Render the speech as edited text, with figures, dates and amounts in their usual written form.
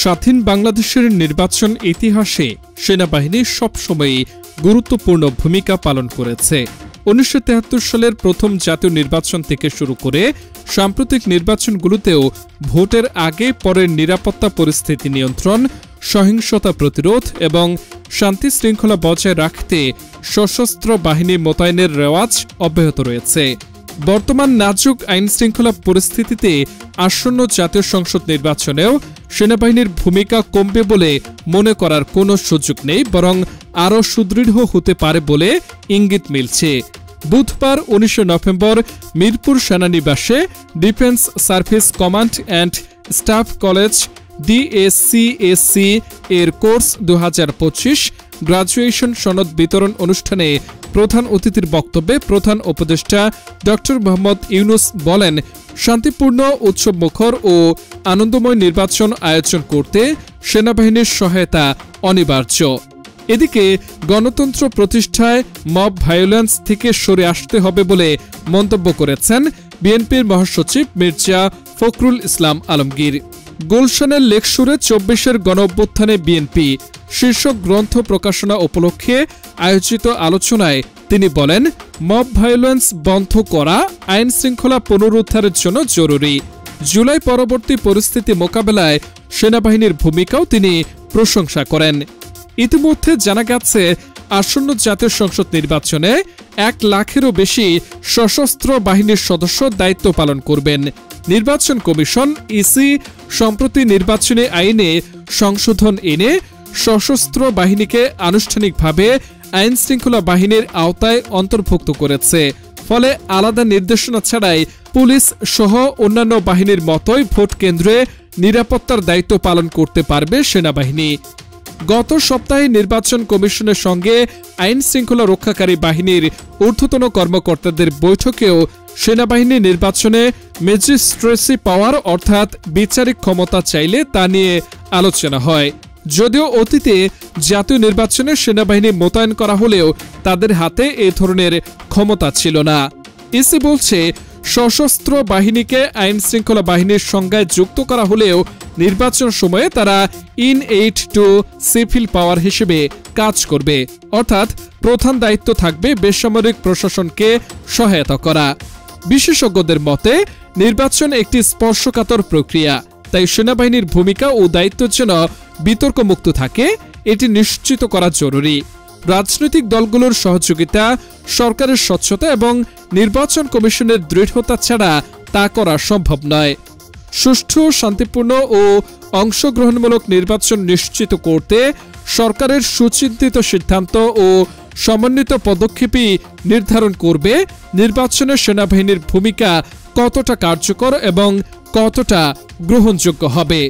স্বাধীন বাংলাদেশের নির্বাচন ইতিহাসে সেনাবাহিনী সবসময়ই গুরুত্বপূর্ণ ভূমিকা পালন করেছে। ১৯৭৩ সালের প্রথম জাতীয় নির্বাচন থেকে শুরু করে সাম্প্রতিক নির্বাচনগুলোতেও ভোটের আগে পরের নিরাপত্তা পরিস্থিতি নিয়ন্ত্রণ, সহিংসতা প্রতিরোধ এবং শান্তি শৃঙ্খলা বজায় রাখতে সশস্ত্র বাহিনী মোতায়েনের রেওয়াজ অব্যাহত রয়েছে। বর্তমান নাজুক আইনশৃঙ্খলা পরিস্থিতিতে আসন্ন জাতীয় সংসদ নির্বাচনেও সেনাবাহিনীর ভূমিকা কমবে বলে মনে করার কোনো সুযোগ নেই, বরং আরও সুদৃঢ় হতে পারে বলে ইঙ্গিত মিলছে। বুধবার ১৯ নভেম্বর মিরপুর সেনানিবাসে defence service command and staff college DACSC এর কোর্স ২০২৫ গ্রাজুয়েশন সনদ বিতরণ অনুষ্ঠানে প্রধান অতিথির বক্তব্যে প্রধান উপদেষ্টা ড. মোহাম্মদ ইউনুস বলেন, শান্তিপূর্ণ, উৎসবমুখর ও আনন্দময় নির্বাচন আয়োজন করতে সেনাবাহিনীর সহায়তা অনিবার্য। এদিকে গণতন্ত্র প্রতিষ্ঠায় মব ভায়োলেন্স থেকে সরে আসতে হবে বলে মন্তব্য করেছেন বিএনপির মহাসচিব মির্জা ফখরুল ইসলাম আলমগীর। গুলশানের লেকসুরে ২৪-এর গণঅভ্যুত্থানে বিএনপি শীর্ষক গ্রন্থ প্রকাশনা উপলক্ষে আয়োজিত আলোচনায় তিনি বলেন, মব ভায়োলেন্স বন্ধ করা আইন শৃঙ্খলা পুনরুদ্ধারের জন্য জরুরি। জুলাই পরবর্তী পরিস্থিতি মোকাবেলায় সেনাবাহিনীর ভূমিকাও তিনি প্রশংসা করেন। ইতিমধ্যে জানা গেছে, আসন্ন জাতীয় সংসদ নির্বাচনে ১ লাখেরও বেশি সশস্ত্র বাহিনীর সদস্য দায়িত্ব পালন করবেন। নির্বাচন কমিশন ইসি সম্প্রতি নির্বাচনী আইনে সংশোধন এনে সশস্ত্র বাহিনীকে আনুষ্ঠানিকভাবে আইন শৃঙ্খলা বাহিনীর আওতায় অন্তর্ভুক্ত করেছে। ফলে আলাদা নির্দেশনা ছাড়াই পুলিশ সহ অন্যান্য বাহিনীর মতোই ভোট কেন্দ্রে নিরাপত্তার দায়িত্ব পালন করতে পারবে সেনাবাহিনী। গত সপ্তাহে নির্বাচন কমিশনের সঙ্গে আইন শৃঙ্খলা রক্ষাকারী বাহিনীর ঊর্ধ্বতন কর্মকর্তাদের বৈঠকেও সেনাবাহিনী নির্বাচনে ম্যাজিস্ট্রেসি পাওয়ার অর্থাৎ বিচারিক ক্ষমতা চাইলে তা নিয়ে আলোচনা হয়। যদিও অতীতে জাতীয় নির্বাচনে সেনাবাহিনী মোতায়েন করা হলেও তাদের হাতে এই ধরনের ক্ষমতা ছিল না। ইসি বলছে, সশস্ত্র বাহিনীকে আইন শৃঙ্খলা বাহিনীর সংজ্ঞায় যুক্ত করা হলেও নির্বাচন সময়ে তারা ইনএইড টু সিভিল পাওয়ার হিসেবে কাজ করবে, অর্থাৎ প্রধান দায়িত্ব থাকবে বেসামরিক প্রশাসনকে সহায়তা করা। বিশেষজ্ঞদের মতে, নির্বাচন একটি স্পর্শকাতর প্রক্রিয়া, তাই সেনাবাহিনীর ভূমিকা ও দায়িত্ব যেন বিতর্কমুক্ত থাকে এটি নিশ্চিত করা জরুরি। রাজনৈতিক দলগুলোর সহযোগিতা, সরকারের স্বচ্ছতা এবং নির্বাচন কমিশনের দৃঢ়তা ছাড়া তা করা সম্ভব নয়। সুষ্ঠু, শান্তিপূর্ণ ও অংশগ্রহণমূলক নির্বাচন নিশ্চিত করতে সরকারের সুচিন্তিত সিদ্ধান্ত ও সমন্বিত পদক্ষেপই নির্ধারণ করবে নির্বাচনে সেনাবাহিনীর ভূমিকা কতটা কার্যকর এবং কতটা গ্রহণযোগ্য হবে।